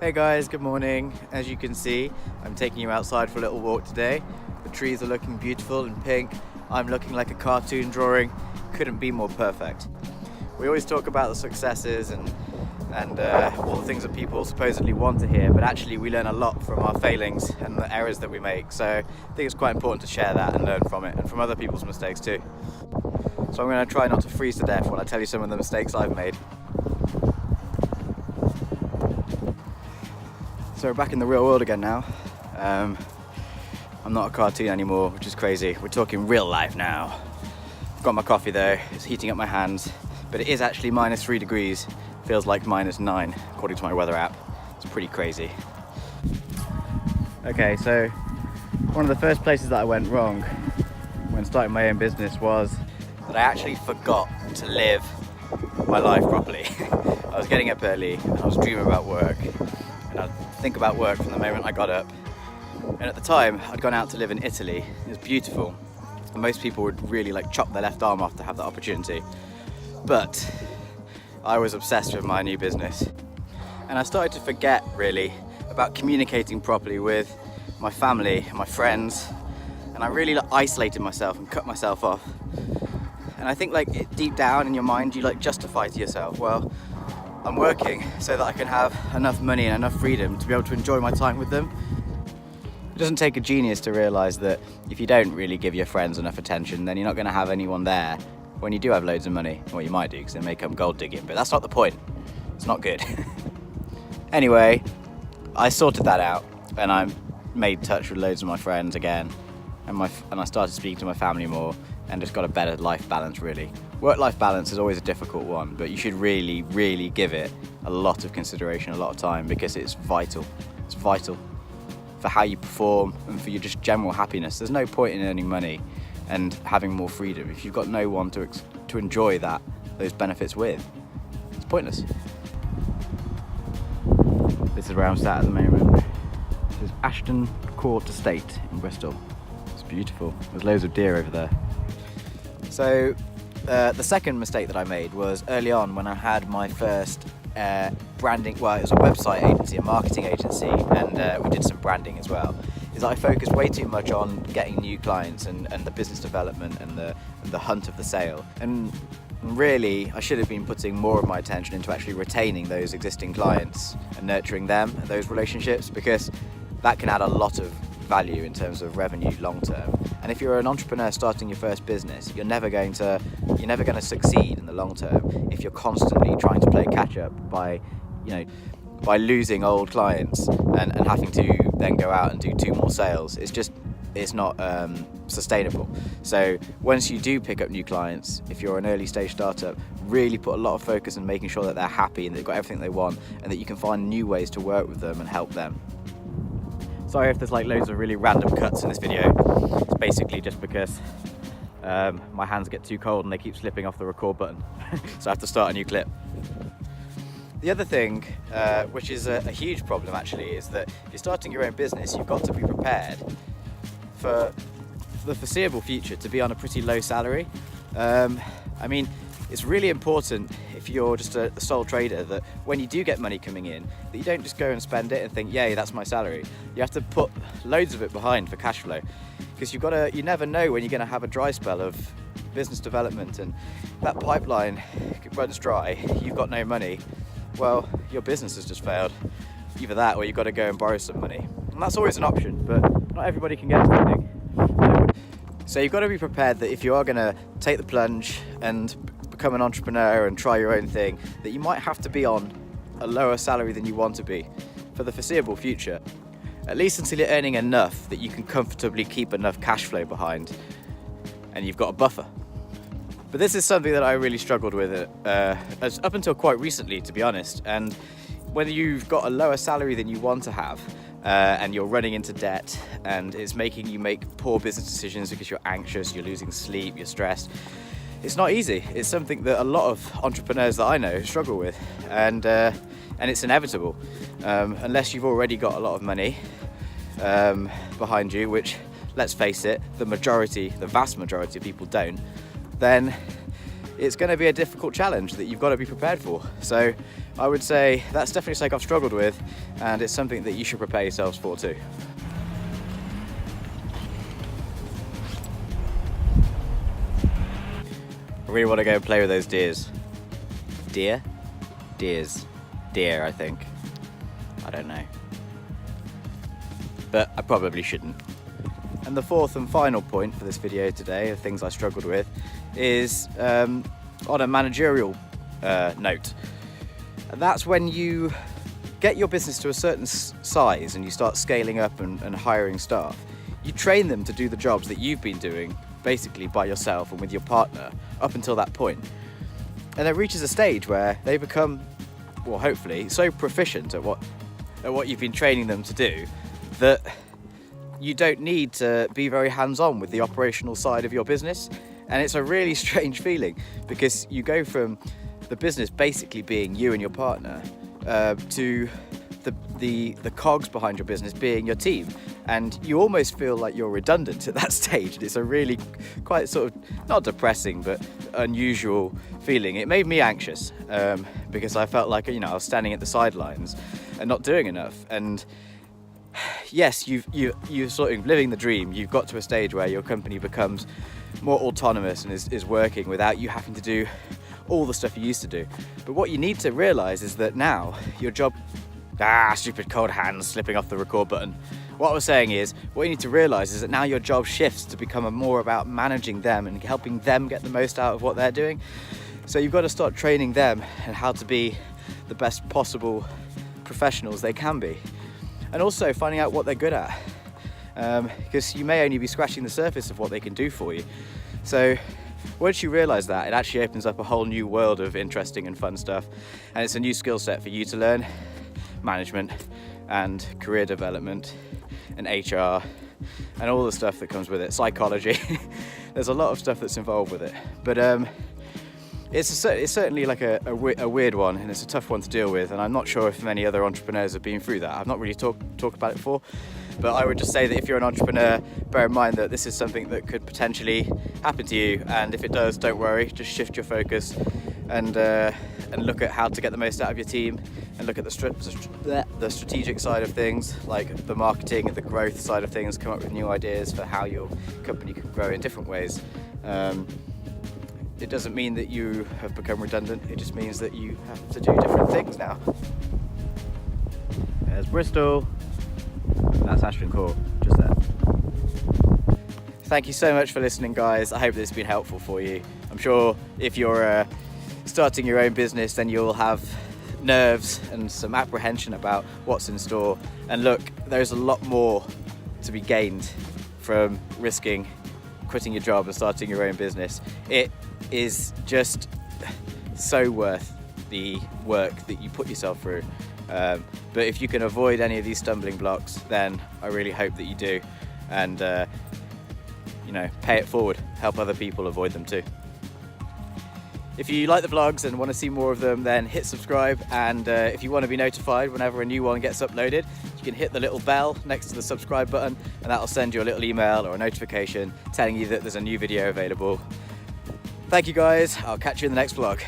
Hey guys, good morning. As you can see, I'm taking you outside for a little walk today. The trees are looking beautiful and pink. I'm looking like a cartoon drawing. Couldn't be more perfect. We always talk about the successes and all the things that people supposedly want to hear, but actually we learn a lot from our failings and the errors that we make. So I think it's quite important to share that and learn from it and from other people's mistakes too. So I'm going to try not to freeze to death when I tell you some of the mistakes I've made. So we're back in the real world again now. I'm not a cartoon anymore, which is crazy. We're talking real life now. I've got my coffee though, it's heating up my hands, but it is actually -3 degrees. Feels like -9 according to my weather app. It's pretty crazy. Okay, so one of the first places that I went wrong when starting my own business was that I actually forgot to live my life properly. I was getting up early and I was dreaming about work. And I'd think about work from the moment I got up. And at the time, I'd gone out to live in Italy. It was beautiful. And most people would really chop their left arm off to have that opportunity. But I was obsessed with my new business. And I started to forget really about communicating properly with my family and my friends. And I really isolated myself and cut myself off. And I think deep down in your mind, you justify to yourself, well, I'm working so that I can have enough money and enough freedom to be able to enjoy my time with them. It doesn't take a genius to realise that if you don't really give your friends enough attention, then you're not going to have anyone there when you do have loads of money. Well, you might do, because it may come gold digging, but that's not the point. It's not good. Anyway, I sorted that out and I made touch with loads of my friends again, and I started speaking to my family more and just got a better life balance really. Work-life balance is always a difficult one, but you should really, really give it a lot of consideration, a lot of time, because it's vital. It's vital for how you perform and for your just general happiness. There's no point in earning money and having more freedom if you've got no one to enjoy those benefits with. It's pointless. This is where I'm sat at the moment. This is Ashton Court Estate in Bristol. It's beautiful. There's loads of deer over there. So the second mistake that I made was early on when I had my first branding, well, it was a website agency, a marketing agency, and we did some branding as well, is that I focused way too much on getting new clients and the business development and the hunt of the sale. And really, I should have been putting more of my attention into actually retaining those existing clients and nurturing them and those relationships, because that can add a lot of value in terms of revenue long term. And if you're an entrepreneur starting your first business, you're never going to succeed in the long term if you're constantly trying to play catch up by losing old clients and having to then go out and do 2 more sales. It's not sustainable. So once you do pick up new clients, if you're an early stage startup, really put a lot of focus on making sure that they're happy and they've got everything they want, and that you can find new ways to work with them and help them. Sorry if there's loads of really random cuts in this video. It's basically just because my hands get too cold and they keep slipping off the record button. So I have to start a new clip. The other thing, which is a huge problem actually, is that if you're starting your own business, you've got to be prepared for the foreseeable future to be on a pretty low salary. I mean, it's really important if you're just a sole trader that when you do get money coming in, that you don't just go and spend it and think, yay, that's my salary. You have to put loads of it behind for cash flow, because you never know when you're going to have a dry spell of business development, and that pipeline runs dry, you've got no money. Well, your business has just failed. Either that or you've got to go and borrow some money. And that's always an option, but not everybody can get funding. So you've got to be prepared that if you are going to take the plunge and become an entrepreneur and try your own thing, that you might have to be on a lower salary than you want to be for the foreseeable future. At least until you're earning enough that you can comfortably keep enough cash flow behind and you've got a buffer. But this is something that I really struggled with up until quite recently, to be honest. And whether you've got a lower salary than you want to have, and you're running into debt and it's making you make poor business decisions because you're anxious, you're losing sleep, you're stressed, it's not easy. It's something that a lot of entrepreneurs that I know struggle with, and it's inevitable. Unless you've already got a lot of money behind you, which, let's face it, the vast majority of people don't, then it's going to be a difficult challenge that you've got to be prepared for. So I would say that's definitely something I've struggled with, and it's something that you should prepare yourselves for too. I really want to go and play with those deers. Deer? Deers. Deer, I think. I don't know. But I probably shouldn't. And the fourth and final point for this video today of things I struggled with is on a managerial note. And that's when you get your business to a certain size and you start scaling up and hiring staff. You train them to do the jobs that you've been doing basically by yourself and with your partner up until that point. And it reaches a stage where they become, well, hopefully, so proficient at what you've been training them to do that you don't need to be very hands-on with the operational side of your business. And it's a really strange feeling, because you go from the business basically being you and your partner to the cogs behind your business being your team, and you almost feel like you're redundant at that stage. It's a really quite sort of not depressing but unusual feeling. It made me anxious because I felt like, you know, I was standing at the sidelines and not doing enough. And yes, you're sort of living the dream. You've got to a stage where your company becomes more autonomous and is working without you having to do all the stuff you used to do. But what you need to realize is that now your job, stupid cold hands slipping off the record button. What I was saying is, what you need to realize is that now your job shifts to become more about managing them and helping them get the most out of what they're doing. So you've got to start training them and how to be the best possible professionals they can be. And also finding out what they're good at. Because you may only be scratching the surface of what they can do for you. So once you realize that, it actually opens up a whole new world of interesting and fun stuff. And it's a new skill set for you to learn. Management and career development and HR and all the stuff that comes with it, psychology. There's a lot of stuff that's involved with it, but it's certainly like a weird one, and it's a tough one to deal with, and I'm not sure if many other entrepreneurs have been through that. I've not really talked about it before, but I would just say that if you're an entrepreneur, bear in mind that this is something that could potentially happen to you, and if it does, don't worry, just shift your focus and look at how to get the most out of your team, and look at the strategic side of things, like the marketing and the growth side of things. Come up with new ideas for how your company can grow in different ways. It doesn't mean that you have become redundant, it just means that you have to do different things now. There's Bristol, that's Ashton Quuu, just there. Thank you so much for listening, guys. I hope this has been helpful for you. I'm sure if you're starting your own business, then you'll have nerves and some apprehension about what's in store. And look, there's a lot more to be gained from risking quitting your job and starting your own business. It is just so worth the work that you put yourself through. But if you can avoid any of these stumbling blocks, then I really hope that you do, and you know, pay it forward, help other people avoid them too. If you like the vlogs and want to see more of them, then hit subscribe, and if you want to be notified whenever a new one gets uploaded, you can hit the little bell next to the subscribe button, and that'll send you a little email or a notification telling you that there's a new video available. Thank you guys, I'll catch you in the next vlog.